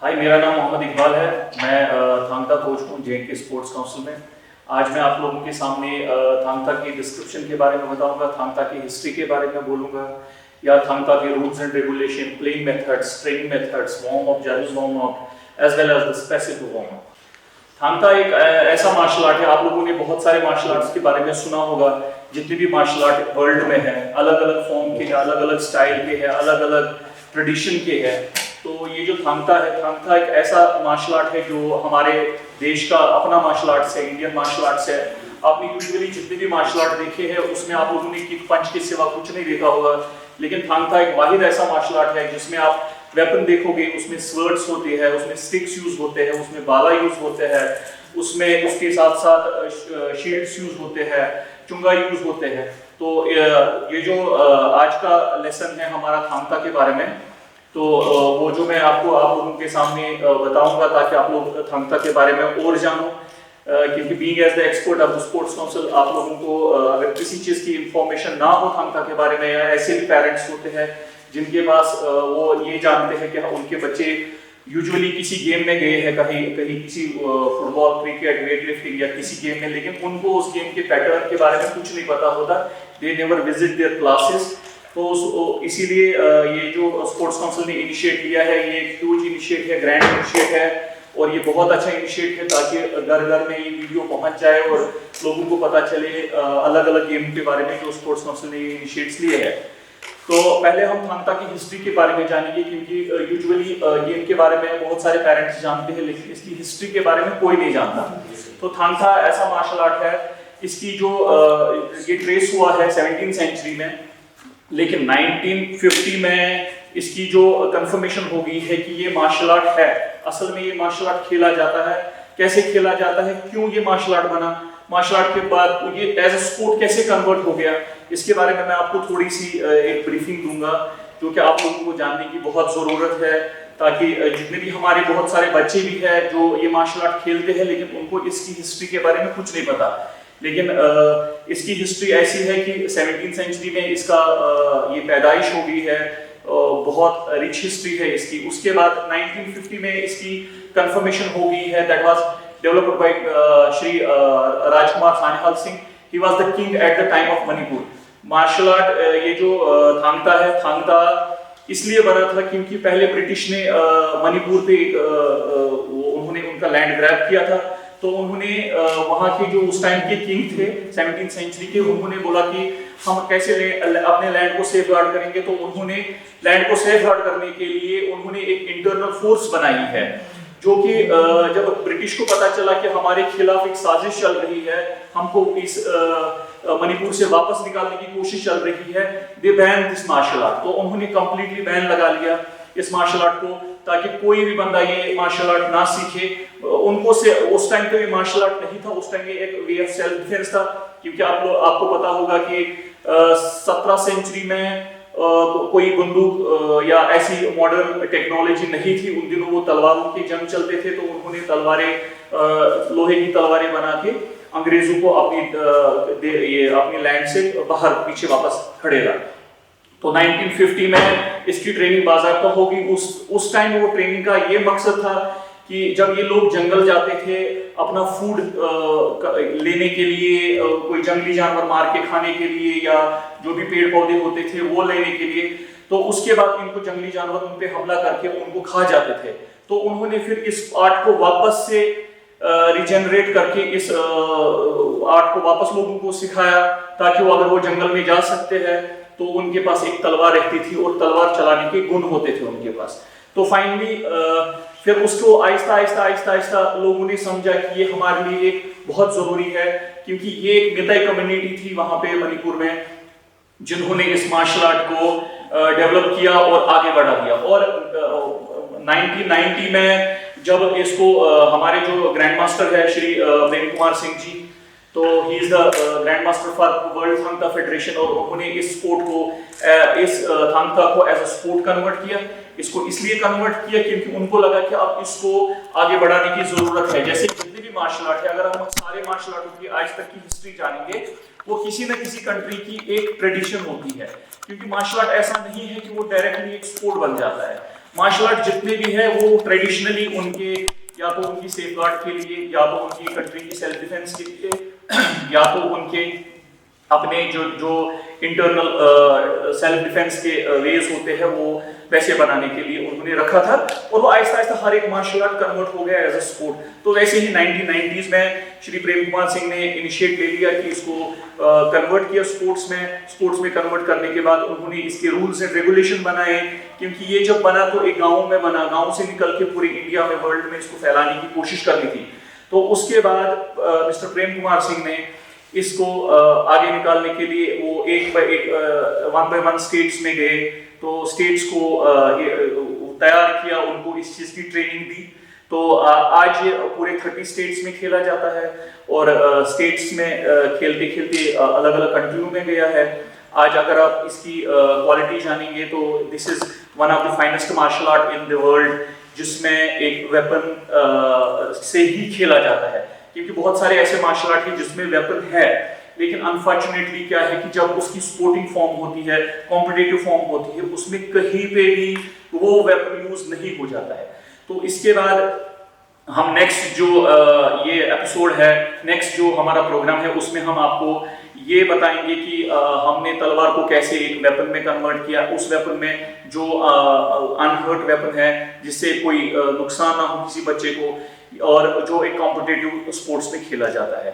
हाय, मेरा नाम मोहम्मद इकबाल है। मैं थांगता कोच हूँ जे.एन.के स्पोर्ट्स काउंसिल में। आज मैं आप लोगों के सामने थांगता की डिस्क्रिप्शन के बारे में बताऊंगा, थांगता की हिस्ट्री के बारे में बोलूँगा, या थांगता के rules and regulation, playing methods, training methods, warm up, जारीज warm up as well as the specific warm up. Thangta एक ऐसा मार्शल आर्ट है, आप लोगों ने बहुत सारे मार्शल आर्ट्स के बारे में सुना होगा। जितने भी मार्शल आर्ट वर्ल्ड में है, अलग अलग फॉर्म के, अलग अलग स्टाइल के हैं, अलग अलग ट्रेडिशन के हैं। तो ये जो थांगता है, थांगता एक ऐसा मार्शल आर्ट है जो हमारे देश का अपना मार्शल आर्ट्स है, इंडियन मार्शल आर्ट्स है। आपने यूजुअली जितने भी मार्शल आर्ट देखे हैं उसमें आप लोगों ने किक पंच के सिवा कुछ नहीं देखा होगा, लेकिन थांगता एक वाहिद ऐसा मार्शल आर्ट है जिसमें आप वेपन देखोगे, उसमें स्वर्ड्स होते हैं, उसमें स्टिक्स यूज होते हैं, उसमें बाला यूज होते हैं, उसमें उसके साथ साथ शील्ड्स यूज होते हैं, चुंगा यूज होते हैं। तो ये जो आज का लेसन है हमारा थांगता के बारे में, तो वो जो मैं आप लोगों के सामने बताऊंगा ताकि आप लोग थांगता के बारे में और जानो। क्योंकि being as the expert of the sports council, आप लोगों को अगर किसी चीज़ की इंफॉर्मेशन ना हो थांगता के बारे में, या ऐसे भी पेरेंट्स होते हैं जिनके पास वो ये जानते हैं कि उनके बच्चे यूजुअली किसी गेम में गए हैं, कहीं कहीं किसी फुटबॉल, क्रिकेट, वेट लिफ्टिंग या किसी गेम में, लेकिन उनको उस गेम के पैटर्न के बारे में कुछ नहीं पता होता। They never visit there classes. तो इसीलिए ये जो स्पोर्ट्स काउंसिल ने इनिशिएट लिया है, ये एक ह्यूज इनिशिएट है, ग्रैंड इनिशिएट है, और ये बहुत अच्छा इनिशिएट है ताकि घर घर में ये वीडियो पहुंच जाए और लोगों को पता चले अलग अलग गेम के बारे में जो स्पोर्ट्स काउंसिल ने इनिशिएट्स लिए हैं। तो पहले हम थांगता की हिस्ट्री के बारे में जानेंगे, क्योंकि यूजुअली गेम के बारे में बहुत सारे पेरेंट्स जानते हैं लेकिन इसकी हिस्ट्री के बारे में कोई नहीं जानता। तो थांगता ऐसा मार्शल आर्ट है, इसकी जो ये ट्रेस हुआ है 17वीं सेंचुरी में, लेकिन 1950 में इसकी जो कंफर्मेशन हो गई है कि ये मार्शल आर्ट है। असल में ये मार्शल आर्ट खेला जाता है, कैसे खेला जाता है, क्यों ये मार्शल आर्ट बना, मार्शल आर्ट के बाद ये एज ए स्पोर्ट कैसे कन्वर्ट हो गया, इसके बारे में मैं आपको थोड़ी सी एक ब्रीफिंग दूंगा जो कि आप लोगों को जानने की बहुत ज़रूरत है, ताकि जितने भी हमारे बहुत सारे बच्चे भी हैं जो ये मार्शल आर्ट खेलते हैं लेकिन उनको इसकी हिस्ट्री के बारे में कुछ नहीं पता। लेकिन इसकी हिस्ट्री ऐसी है कि 17वीं सेंचुरी में इसका ये पैदाइश हो गई है, बहुत रिच हिस्ट्री है इसकी। उसके बाद 1950 में इसकी कंफर्मेशन हो गई है, that was developed by Shri Rajkumar Sanyal Singh. He was the king at the time of Manipur. Martial art ये जो थांगता है, थांगता इसलिए बना था क्योंकि पहले ब्रिटिश ने मणिपुर पे उन्होंने उनका लैंड ग्रैब किया था। तो उन्होंने वहाँ के जो उस टाइम के किंग थे 17वीं सेंचुरी के, उन्होंने बोला कि हम कैसे अपने लैंड को सेफ गार्ड करेंगे। तो उन्होंने लैंड को सेफ गार्ड करने के लिए उन्होंने एक इंटरनल फोर्स बनाई है, जो कि जब ब्रिटिश को पता चला कि हमारे खिलाफ एक साजिश चल रही है, हमको इस मणिपुर से वापस निकालने की कोशिश चल रही है, दे बैन दिस मार्शल आर्ट। तो उन्होंने कंप्लीटली बैन लगा लिया इस मार्शल आर्ट को, ताकि कोई भी बंदा ये मार्शल आर्ट ना सीखे। उनको से उस टाइम पे ये मार्शल आर्ट नहीं था, उस टाइम ये एक वे ऑफ सेल्फ डिफेंस था। क्योंकि आपको पता होगा कि 17 सेंचुरी में कोई बंदूक या ऐसी मॉडर्न टेक्नोलॉजी नहीं थी। उन दिनों वो तलवारों की जंग चलते थे, तो उन्होंने तलवारें, लोहे की तलवारें बना के अंग्रेजों को अपनी लैंड से बाहर पीछे वापस खड़े रखा। तो 1950 में इसकी ट्रेनिंग बाज़ाब्ता होगी। उस टाइम वो ट्रेनिंग का ये मकसद था कि जब ये लोग जंगल जाते थे अपना फूड लेने के लिए, कोई जंगली जानवर मार के खाने के लिए, या जो भी पेड़ पौधे होते थे वो लेने के लिए, तो उसके बाद इनको जंगली जानवर उन पे हमला करके उनको खा जाते थे। तो उन्होंने फिर इस आर्ट को वापस से रिजेनरेट करके इस आर्ट को वापस लोगों को सिखाया, ताकि वो अगर वो जंगल में जा सकते हैं तो उनके पास एक तलवार रहती थी और तलवार चलाने के गुण होते थे उनके पास। तो फाइनली फिर उसको आहिस्ता आहिस्ता लोगों ने समझा कि ये हमारे लिए एक बहुत जरूरी है, क्योंकि ये एक मिताई कम्युनिटी थी वहां पे मणिपुर में जिन्होंने इस मार्शल आर्ट को डेवलप किया और आगे बढ़ा दिया। और 1990 में जब इसको हमारे जो ग्रैंड मास्टर है श्री प्रेम कुमार सिंह जी, तो he is the grand master for world Thangta federation, और उन्होंने इस स्पोर्ट को, इस थांगता को एज अ स्पोर्ट कन्वर्ट किया। इसको इसलिए कन्वर्ट किया क्योंकि उनको लगा कि अब इसको आगे बढ़ाने की जरूरत है। जैसे जितने भी मार्शल आर्ट है, अगर हम सारे मार्शल आर्ट की आज तक की हिस्ट्री जानेंगे, वो किसी न किसी कंट्री की एक ट्रेडिशन होती है। क्योंकि मार्शल आर्ट ऐसा नहीं है कि वो डायरेक्टली एक स्पोर्ट बन जाता है। मार्शल आर्ट जितने भी है वो ट्रेडिशनली उनके या तो उनकी सेफ गार्ड के लिए, या तो उनकी कंट्री की सेल्फ डिफेंस के लिए, या तो उनके अपने जो जो इंटरनल सेल्फ डिफेंस के वेज होते हैं वो वैसे बनाने के लिए उन्होंने रखा था, और वो आहिस्ता आहिस्ता हर एक मार्शल आर्ट कन्वर्ट हो गया एज अ स्पोर्ट। तो वैसे ही 1990s में श्री प्रेम कुमार सिंह ने इनिशिएट ले लिया कि इसको कन्वर्ट किया स्पोर्ट्स में कन्वर्ट करने के बाद उन्होंने इसके रूल्स एंड रेगुलेशन बनाए, क्योंकि ये जब बना तो एक गाँव में बना, गाँव से निकल के पूरी इंडिया में, वर्ल्ड में इसको फैलाने की कोशिश करनी थी। तो उसके बाद मिस्टर प्रेम कुमार सिंह ने इसको आगे निकालने के लिए वो एक वन बाय वन स्टेट्स में गए, तो स्टेट्स को तैयार किया, उनको इस चीज़ की ट्रेनिंग दी। तो आज ये पूरे 30 स्टेट्स में खेला जाता है, और स्टेट्स में खेलते खेलते अलग अलग कंट्रियों में गया है। आज अगर आप इसकी क्वालिटी जानेंगे तो this is one of the finest martial art in the world, जिसमें एक वेपन से ही खेला जाता है, क्योंकि बहुत सारे ऐसे मार्शल आर्ट हैं जिसमें वेपन है, लेकिन अनफॉर्चुनेटली क्या है कि जब उसकी स्पोर्टिंग फॉर्म होती है, कॉम्पिटिटिव फॉर्म होती है, उसमें कहीं पे भी वो वेपन यूज नहीं हो जाता है। तो इसके बाद हम नेक्स्ट जो ये एपिसोड है, नेक्स्ट जो हमारा प्रोग्राम है, उसमें हम आपको ये बताएंगे कि हमने तलवार को कैसे एक वेपन में कन्वर्ट किया, उस वेपन में जो अनहर्ट वेपन है, जिससे कोई नुकसान ना हो किसी बच्चे को, और जो एक कॉम्पिटिटिव स्पोर्ट्स में खेला जाता है।